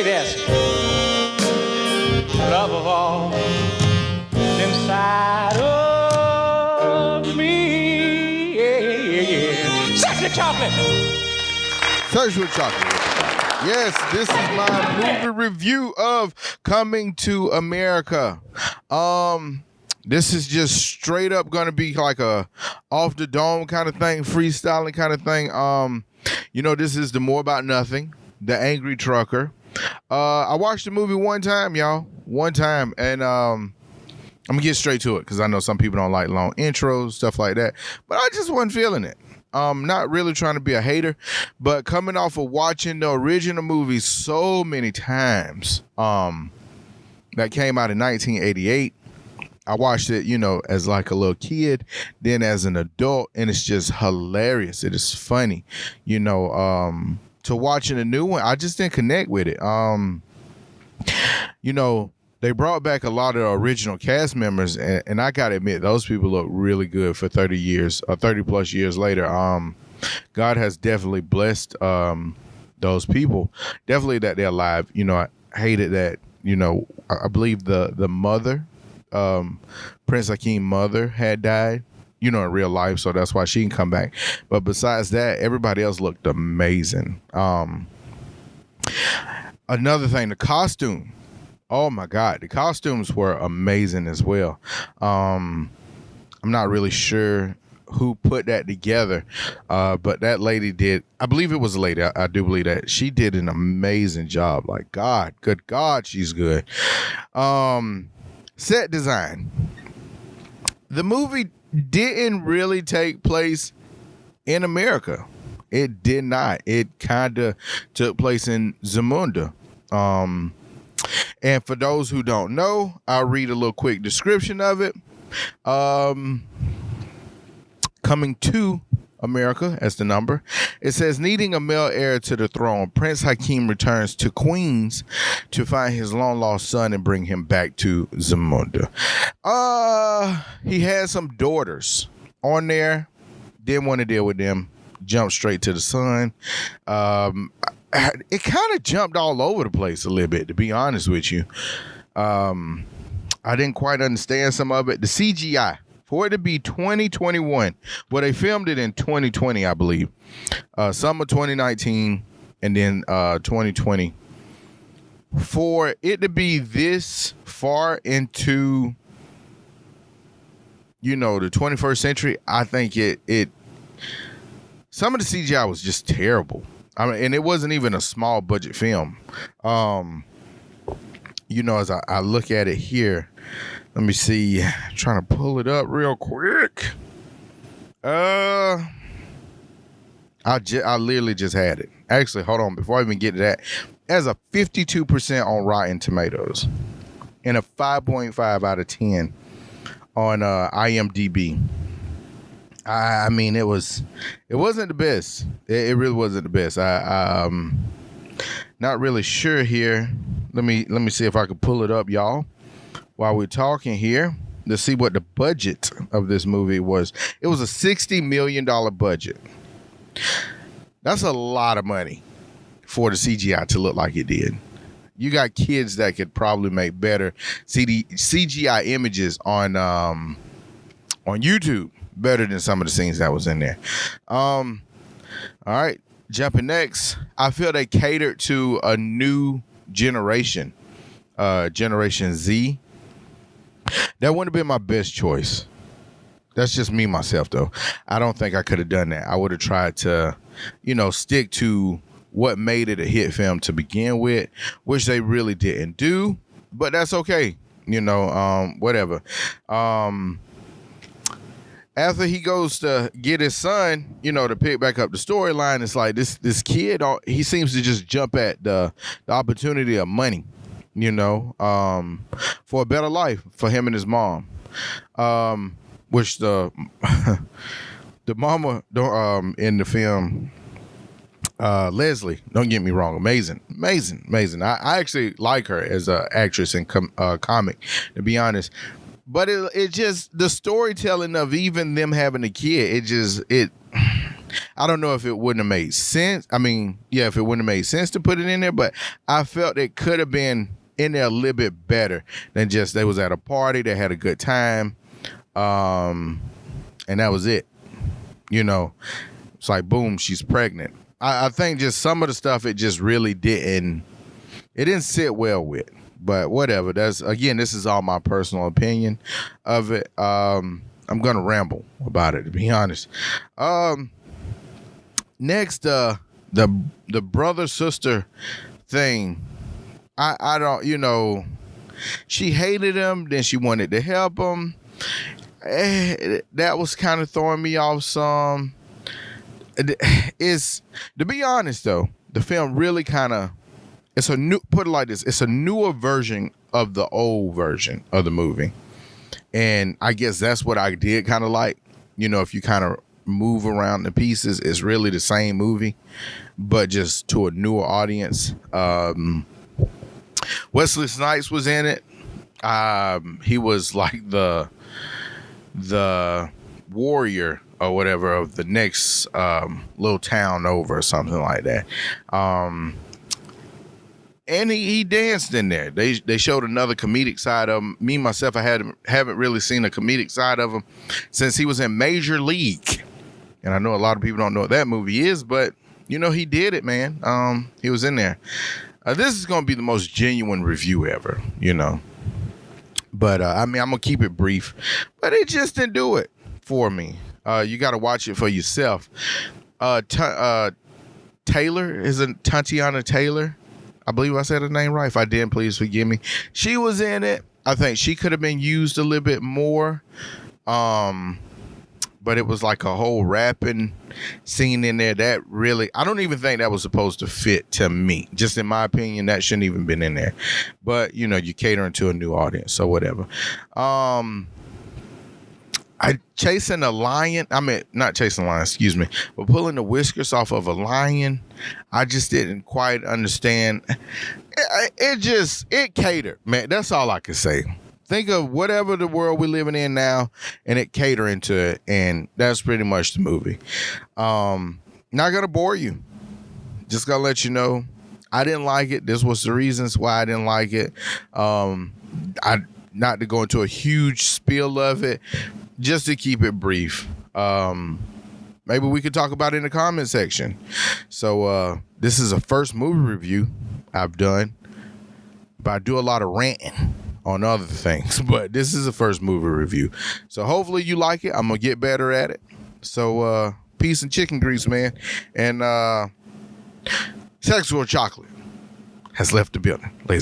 greatest love of all inside of me. Yeah, yeah, yeah. Sexual chocolate. Sexual chocolate. Yes, this is my movie review of Coming to America. This is just straight up going to be like a off the dome kind of thing, freestyling kind of thing. This is the More About Nothing, the Angry Trucker. I watched the movie one time, y'all. One time. And I'm going to get straight to it because I know some people don't like long intros, stuff like that. But I just wasn't feeling it. Not really trying to be a hater, but coming off of watching the original movie so many times, that came out in 1988. I watched it, as like a little kid, then as an adult, and it's just hilarious. It is funny, to watching a new one, I just didn't connect with it. They brought back a lot of the original cast members, and I gotta admit, those people look really good for 30 years, 30 plus years later. God has definitely blessed those people. Definitely that they're alive. I hated that. I believe the mother, Prince Hakeem's mother, had died. In real life, so that's why she can come back. But besides that, everybody else looked amazing. Another thing, the costume. Oh my God, the costumes were amazing as well. I'm not really sure who put that together, but that lady did. I believe it was a lady. I do believe that she did an amazing job. Like God, good God, she's good. Set design. The movie didn't really take place in America. It did not. It kind of took place in Zamunda. And for those who don't know, I'll read a little quick description of it. Coming to America as the number. It says, needing a male heir to the throne, Prince Hakeem returns to Queens to find his long-lost son and bring him back to Zamunda. He had some daughters on there. Didn't want to deal with them. Jumped straight to the son. It kind of jumped all over the place a little bit, to be honest with you. I didn't quite understand some of it. The CGI, for it to be 2021, well, they filmed it in 2020, I believe. Summer 2019 and then 2020. For it to be this far into, the 21st century, I think it some of the CGI was just terrible. I mean, and it wasn't even a small budget film. As I look at it here, let me see. I'm trying to pull it up real quick. I literally just had it. Actually, hold on. Before I even get to that, it has a 52% on Rotten Tomatoes and a 5.5 out of 10 on IMDb. I mean, it wasn't the best. It really wasn't the best. I'm not really sure here. Let me see if I can pull it up, y'all, while we're talking here to see what the budget of this movie was. It was a $60 million budget. That's a lot of money for the CGI to look like it did. You got kids that could probably make better CGI images on YouTube. Better than some of the scenes that was in there. All right, jumping next. I feel they catered to a new generation, Generation Z. That wouldn't have been my best choice. That's just me, myself, though. I don't think I could have done that. I would have tried to, stick to what made it a hit film to begin with, which they really didn't do, but that's okay. Whatever. After he goes to get his son, to pick back up the storyline, it's like this kid, he seems to just jump at the opportunity of money, for a better life for him and his mom. Which the mama in the film, Leslie, don't get me wrong, amazing. I actually like her as an actress and comic, to be honest. But it just, the storytelling of even them having a kid, I don't know if it wouldn't have made sense. I mean, yeah, if it wouldn't have made sense to put it in there, but I felt it could have been in there a little bit better than just they was at a party, they had a good time, and that was it. You know, it's like, boom, she's pregnant. I think just some of the stuff it just really didn't sit well with. But whatever. This is all my personal opinion of it. I'm gonna ramble about it, to be honest. Next, the brother sister thing. I don't, she hated him, then she wanted to help him. That was kind of throwing me off some. It's, to be honest though, the film really kind of, put it like this, it's a newer version of the old version of the movie. And I guess that's what I did kind of like. If you kind of move around the pieces, it's really the same movie, but just to a newer audience. Wesley Snipes was in it. He was like the warrior or whatever of the next little town over or something like that. And he danced in there. They showed another comedic side of him. Me, myself, I haven't really seen a comedic side of him since he was in Major League. And I know a lot of people don't know what that movie is, but, he did it, man. He was in there. This is going to be the most genuine review ever, But, I'm going to keep it brief. But it just didn't do it for me. You got to watch it for yourself. Taylor, isn't Tatiana Taylor? I believe I said her name right. If I didn't, please forgive me. She was in it. I think she could have been used a little bit more. But it was like a whole rapping scene in there that really, I don't even think that was supposed to fit to me. Just in my opinion, that shouldn't even been in there. But, you're catering to a new audience, so whatever. Chasing a lion. Not chasing a lion, excuse me. But pulling the whiskers off of a lion, I just didn't quite understand. It catered, man. That's all I can say. Think of whatever the world we're living in now, and it catering to it, and that's pretty much the movie. Not gonna bore you. Just gonna let you know, I didn't like it. This was the reasons why I didn't like it. Not to go into a huge spiel of it, just to keep it brief. Maybe we could talk about it in the comment section. So this is a first movie review I've done, but I do a lot of ranting on other things, but this is a first movie review. So hopefully you like it. I'm gonna get better at it. So peace and chicken grease, man. And Sexual Chocolate has left the building, ladies and